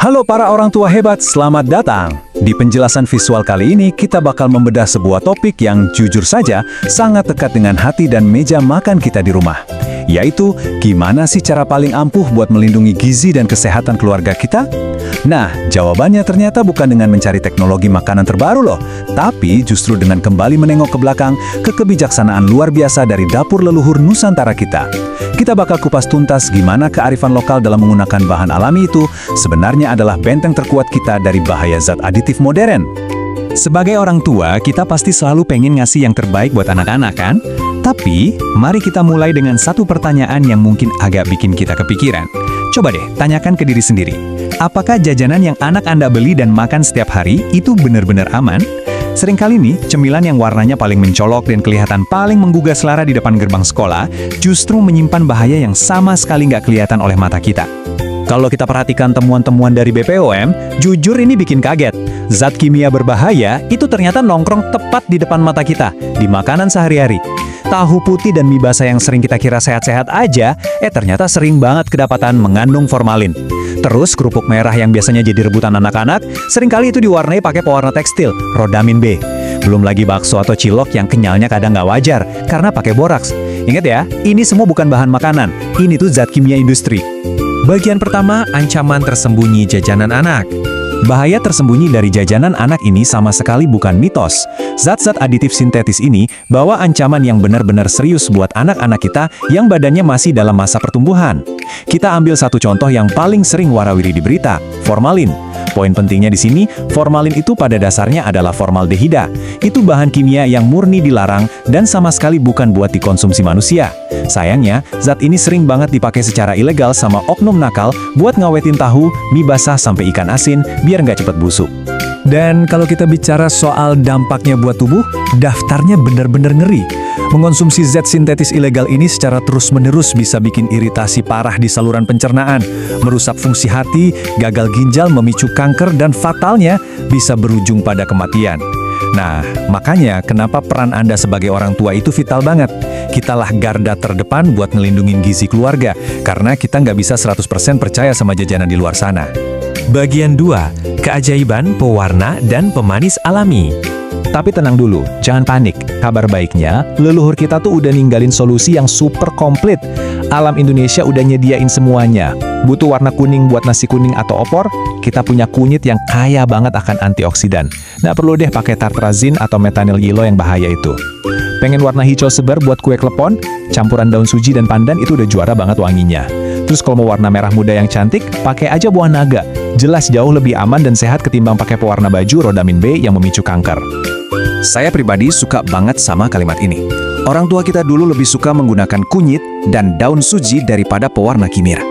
Halo para orang tua hebat, selamat datang. Di penjelasan visual kali ini, kita bakal membedah sebuah topik yang jujur saja sangat dekat dengan hati dan meja makan kita di rumah. Yaitu, gimana sih cara paling ampuh buat melindungi gizi dan kesehatan keluarga kita? Nah, jawabannya ternyata bukan dengan mencari teknologi makanan terbaru loh, tapi justru dengan kembali menengok ke belakang ke kebijaksanaan luar biasa dari dapur leluhur Nusantara kita. Kita bakal kupas tuntas gimana kearifan lokal dalam menggunakan bahan alami itu sebenarnya adalah benteng terkuat kita dari bahaya zat aditif modern. Sebagai orang tua, kita pasti selalu pengen ngasih yang terbaik buat anak-anak kan? Tapi, mari kita mulai dengan satu pertanyaan yang mungkin agak bikin kita kepikiran. Coba deh, tanyakan ke diri sendiri. Apakah jajanan yang anak Anda beli dan makan setiap hari itu benar-benar aman? Seringkali nih, cemilan yang warnanya paling mencolok dan kelihatan paling menggugah selera di depan gerbang sekolah justru menyimpan bahaya yang sama sekali nggak kelihatan oleh mata kita. Kalau kita perhatikan temuan-temuan dari BPOM, jujur ini bikin kaget. Zat kimia berbahaya itu ternyata nongkrong tepat di depan mata kita, di makanan sehari-hari. Tahu putih dan mie basah yang sering kita kira sehat-sehat aja, ternyata sering banget kedapatan mengandung formalin. Terus kerupuk merah yang biasanya jadi rebutan anak-anak, seringkali itu diwarnai pakai pewarna tekstil, rodamin B. Belum lagi bakso atau cilok yang kenyalnya kadang nggak wajar, karena pakai boraks. Ingat ya, ini semua bukan bahan makanan, ini tuh zat kimia industri. Bagian pertama, ancaman tersembunyi jajanan anak. Bahaya tersembunyi dari jajanan anak ini sama sekali bukan mitos. Zat-zat aditif sintetis ini bawa ancaman yang benar-benar serius buat anak-anak kita yang badannya masih dalam masa pertumbuhan. Kita ambil satu contoh yang paling sering warawiri di berita, formalin. Poin pentingnya di sini, formalin itu pada dasarnya adalah formaldehida. Itu bahan kimia yang murni dilarang dan sama sekali bukan buat dikonsumsi manusia. Sayangnya, zat ini sering banget dipakai secara ilegal sama oknum nakal buat ngawetin tahu, mie basah sampai ikan asin biar nggak cepet busuk. Dan kalau kita bicara soal dampaknya buat tubuh, daftarnya benar-benar ngeri. Mengonsumsi zat sintetis ilegal ini secara terus-menerus bisa bikin iritasi parah di saluran pencernaan, merusak fungsi hati, gagal ginjal, memicu kanker, dan fatalnya bisa berujung pada kematian. Nah, makanya kenapa peran Anda sebagai orang tua itu vital banget. Kitalah garda terdepan buat ngelindungin gizi keluarga, karena kita nggak bisa 100% percaya sama jajanan di luar sana. Bagian 2, keajaiban pewarna dan pemanis alami. Tapi tenang dulu, jangan panik. Kabar baiknya, leluhur kita tuh udah ninggalin solusi yang super komplit. Alam Indonesia udah nyediain semuanya. Butuh warna kuning buat nasi kuning atau opor? Kita punya kunyit yang kaya banget akan antioksidan. Nggak perlu deh pakai tartrazin atau metanil yellow yang bahaya itu. Pengen warna hijau sebar buat kue klepon? Campuran daun suji dan pandan itu udah juara banget wanginya. Terus kalau mau warna merah muda yang cantik, pakai aja buah naga. Jelas jauh lebih aman dan sehat ketimbang pakai pewarna baju rodamin B yang memicu kanker. Saya pribadi suka banget sama kalimat ini. Orang tua kita dulu lebih suka menggunakan kunyit dan daun suji daripada pewarna kimia.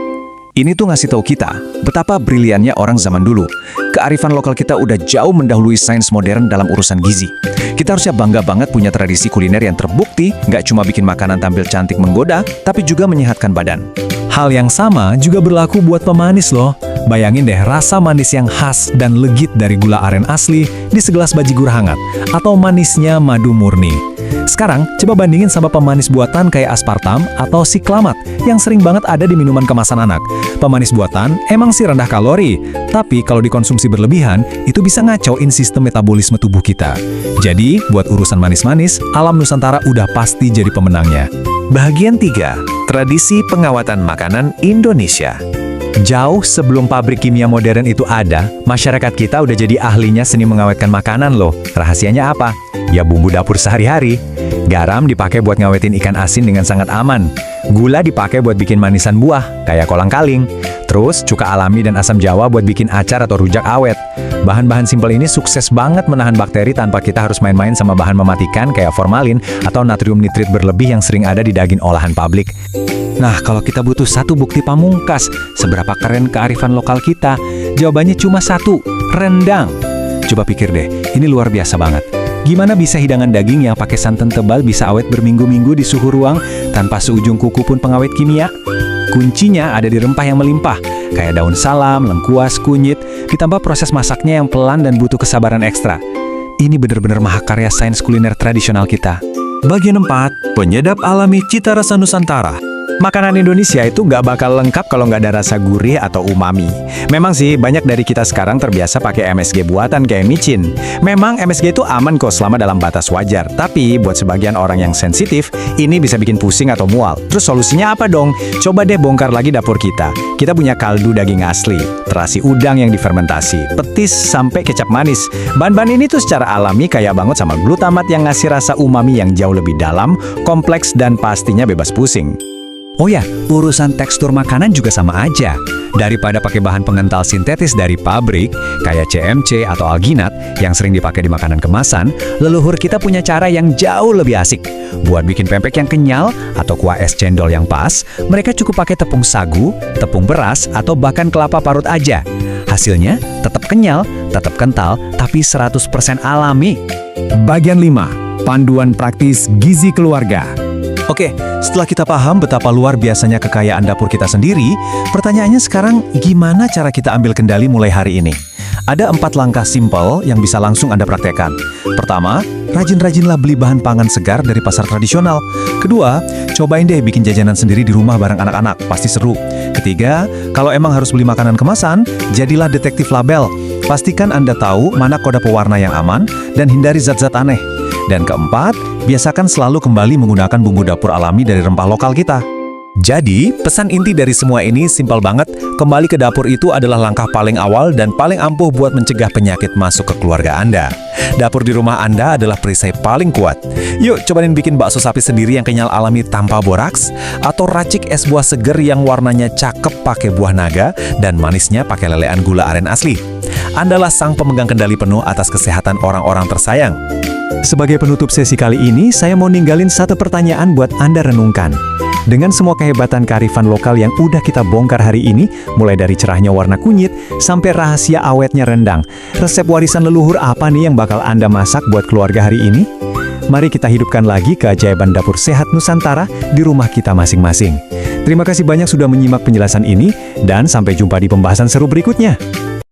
Ini tuh ngasih tahu kita betapa briliannya orang zaman dulu. Kearifan lokal kita udah jauh mendahului sains modern dalam urusan gizi. Kita harusnya bangga banget punya tradisi kuliner yang terbukti nggak cuma bikin makanan tampil cantik menggoda, tapi juga menyehatkan badan. Hal yang sama juga berlaku buat pemanis loh. Bayangin deh rasa manis yang khas dan legit dari gula aren asli di segelas bajigur hangat, atau manisnya madu murni. Sekarang, coba bandingin sama pemanis buatan kayak aspartam atau siklamat yang sering banget ada di minuman kemasan anak. Pemanis buatan emang sih rendah kalori, tapi kalau dikonsumsi berlebihan, itu bisa ngacauin sistem metabolisme tubuh kita. Jadi, buat urusan manis-manis, alam Nusantara udah pasti jadi pemenangnya. Bagian 3, tradisi pengawatan makanan Indonesia. Jauh sebelum pabrik kimia modern itu ada, masyarakat kita udah jadi ahlinya seni mengawetkan makanan loh. Rahasianya apa? Ya bumbu dapur sehari-hari. Garam dipakai buat ngawetin ikan asin dengan sangat aman. Gula dipakai buat bikin manisan buah, kayak kolang-kaling. Terus cuka alami dan asam jawa buat bikin acar atau rujak awet. Bahan-bahan simpel ini sukses banget menahan bakteri tanpa kita harus main-main sama bahan mematikan kayak formalin atau natrium nitrit berlebih yang sering ada di daging olahan pabrik. Nah, kalau kita butuh satu bukti pamungkas, seberapa keren kearifan lokal kita? Jawabannya cuma satu, rendang. Coba pikir deh, ini luar biasa banget. Gimana bisa hidangan daging yang pakai santan tebal bisa awet berminggu-minggu di suhu ruang tanpa seujung kuku pun pengawet kimia? Kuncinya ada di rempah yang melimpah, kayak daun salam, lengkuas, kunyit, ditambah proses masaknya yang pelan dan butuh kesabaran ekstra. Ini benar-benar mahakarya sains kuliner tradisional kita. Bagian 4, penyedap alami cita rasa Nusantara. Makanan Indonesia itu nggak bakal lengkap kalau nggak ada rasa gurih atau umami. Memang sih, banyak dari kita sekarang terbiasa pakai MSG buatan kayak micin. Memang MSG itu aman kok selama dalam batas wajar. Tapi buat sebagian orang yang sensitif, ini bisa bikin pusing atau mual. Terus solusinya apa dong? Coba deh bongkar lagi dapur kita. Kita punya kaldu daging asli, terasi udang yang difermentasi, petis sampai kecap manis. Bahan-bahan ini tuh secara alami kaya banget sama glutamat yang ngasih rasa umami yang jauh lebih dalam, kompleks, dan pastinya bebas pusing. Oh ya, urusan tekstur makanan juga sama aja. Daripada pakai bahan pengental sintetis dari pabrik, kayak CMC atau alginat yang sering dipakai di makanan kemasan, leluhur kita punya cara yang jauh lebih asik. Buat bikin pempek yang kenyal atau kuah es cendol yang pas, mereka cukup pakai tepung sagu, tepung beras, atau bahkan kelapa parut aja. Hasilnya tetap kenyal, tetap kental, tapi 100% alami. Bagian 5. Panduan praktis gizi keluarga. Oke, setelah kita paham betapa luar biasanya kekayaan dapur kita sendiri, pertanyaannya sekarang gimana cara kita ambil kendali mulai hari ini? Ada 4 langkah simpel yang bisa langsung Anda praktekkan. Pertama, rajin-rajinlah beli bahan pangan segar dari pasar tradisional. Kedua, cobain deh bikin jajanan sendiri di rumah bareng anak-anak, pasti seru. Ketiga, kalau emang harus beli makanan kemasan, jadilah detektif label. Pastikan Anda tahu mana kode pewarna yang aman dan hindari zat-zat aneh. Dan keempat, biasakan selalu kembali menggunakan bumbu dapur alami dari rempah lokal kita. Jadi, pesan inti dari semua ini simpel banget. Kembali ke dapur itu adalah langkah paling awal dan paling ampuh buat mencegah penyakit masuk ke keluarga Anda. Dapur di rumah Anda adalah perisai paling kuat. Yuk, cobain bikin bakso sapi sendiri yang kenyal alami tanpa boraks, atau racik es buah seger yang warnanya cakep pakai buah naga dan manisnya pakai lelean gula aren asli. Andalah sang pemegang kendali penuh atas kesehatan orang-orang tersayang. Sebagai penutup sesi kali ini, saya mau ninggalin satu pertanyaan buat Anda renungkan. Dengan semua kehebatan kearifan lokal yang udah kita bongkar hari ini, mulai dari cerahnya warna kunyit sampai rahasia awetnya rendang, resep warisan leluhur apa nih yang bakal Anda masak buat keluarga hari ini? Mari kita hidupkan lagi keajaiban dapur sehat Nusantara di rumah kita masing-masing. Terima kasih banyak sudah menyimak penjelasan ini, dan sampai jumpa di pembahasan seru berikutnya.